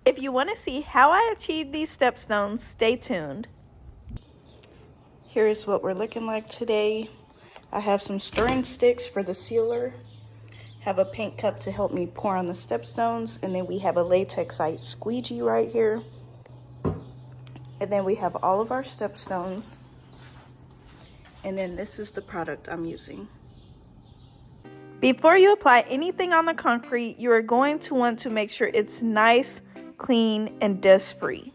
If you want to see how I achieved these stepstones, stay tuned. Here's what we're looking like today. I have some stirring sticks for the sealer, have a paint cup to help me pour on the stepstones, and then we have a Latexite squeegee right here. And then we have all of our stepstones. And then this is the product I'm using. Before you apply anything on the concrete, you are going to want to make sure it's nice, clean, and dust-free.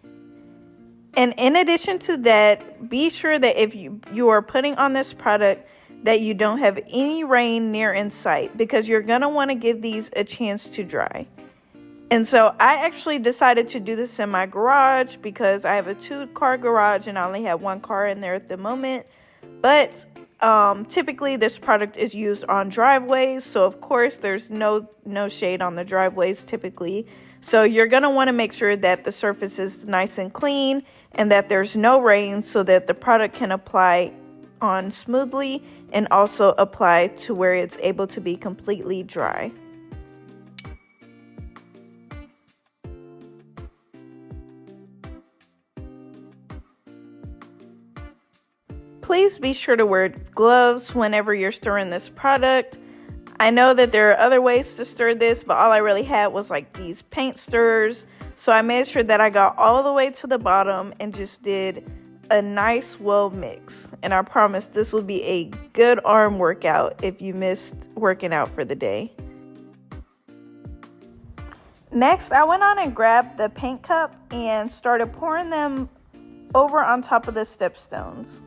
And in addition to that, be sure that if you are putting on this product that you don't have any rain near in sight, because you're going to want to give these a chance to dry. And so I actually decided to do this in my garage because I have a 2-car garage and I only have 1 car in there at the moment. But typically this product is used on driveways, so of course there's no shade on the driveways typically. So you're going to want to make sure that the surface is nice and clean and that there's no rain so that the product can apply on smoothly and also apply to where it's able to be completely dry. Please be sure to wear gloves whenever you're stirring this product. I know that there are other ways to stir this, but all I really had was like these paint stirrers. So I made sure that I got all the way to the bottom and just did a nice well mix. And I promise this will be a good arm workout if you missed working out for the day. Next, I went on and grabbed the paint cup and started pouring them over on top of the stepstones.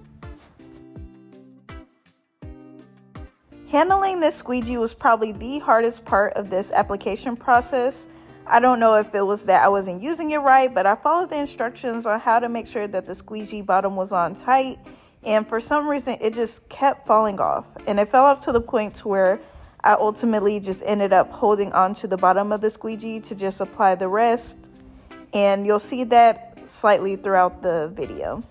Handling this squeegee was probably the hardest part of this application process. I don't know if it was that I wasn't using it right, but I followed the instructions on how to make sure that the squeegee bottom was on tight, and for some reason it just kept falling off, and it fell off to the point to where I ultimately just ended up holding onto the bottom of the squeegee to just apply the rest, and you'll see that slightly throughout the video.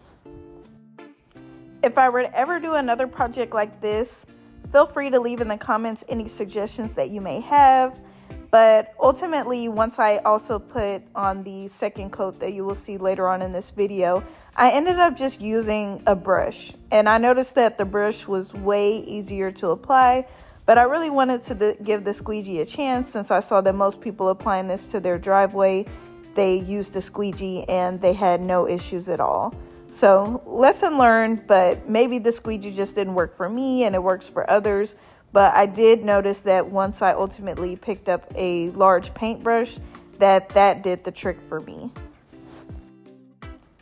If I were to ever do another project like this, feel free to leave in the comments any suggestions that you may have. But ultimately, once I also put on the second coat that you will see later on in this video, I ended up just using a brush. And I noticed that the brush was way easier to apply, but I really wanted to give the squeegee a chance since I saw that most people applying this to their driveway, they used the squeegee and they had no issues at all. So lesson learned, but maybe the squeegee just didn't work for me and it works for others. But I did notice that once I ultimately picked up a large paintbrush, that did the trick for me.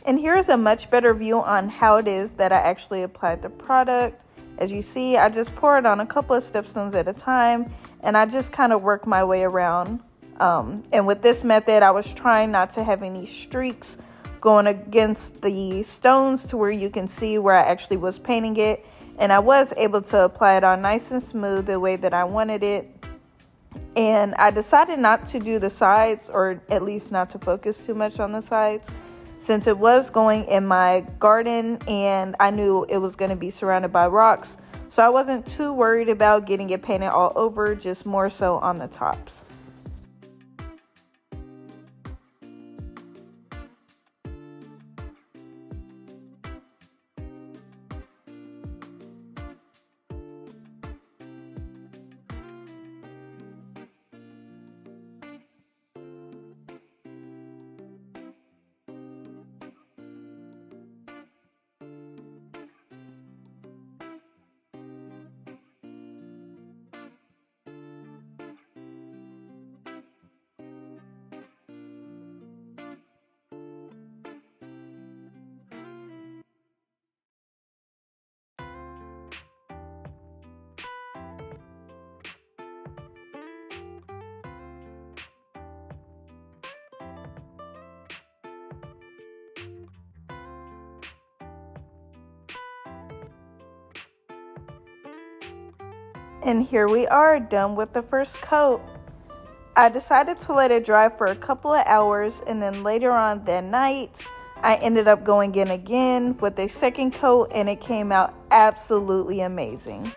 And here's a much better view on how it is that I actually applied the product. As you see, I just pour it on a couple of stepstones at a time, and I just kind of work my way around. And with this method, I was trying not to have any streaks going against the stones to where you can see where I actually was painting it. And I was able to apply it on nice and smooth the way that I wanted it. And I decided not to do the sides, or at least not to focus too much on the sides, since it was going in my garden and I knew it was going to be surrounded by rocks. So I wasn't too worried about getting it painted all over, just more so on the tops. And here we are, done with the first coat. I decided to let it dry for a couple of hours, and then later on that night, I ended up going in again with a second coat, and it came out absolutely amazing.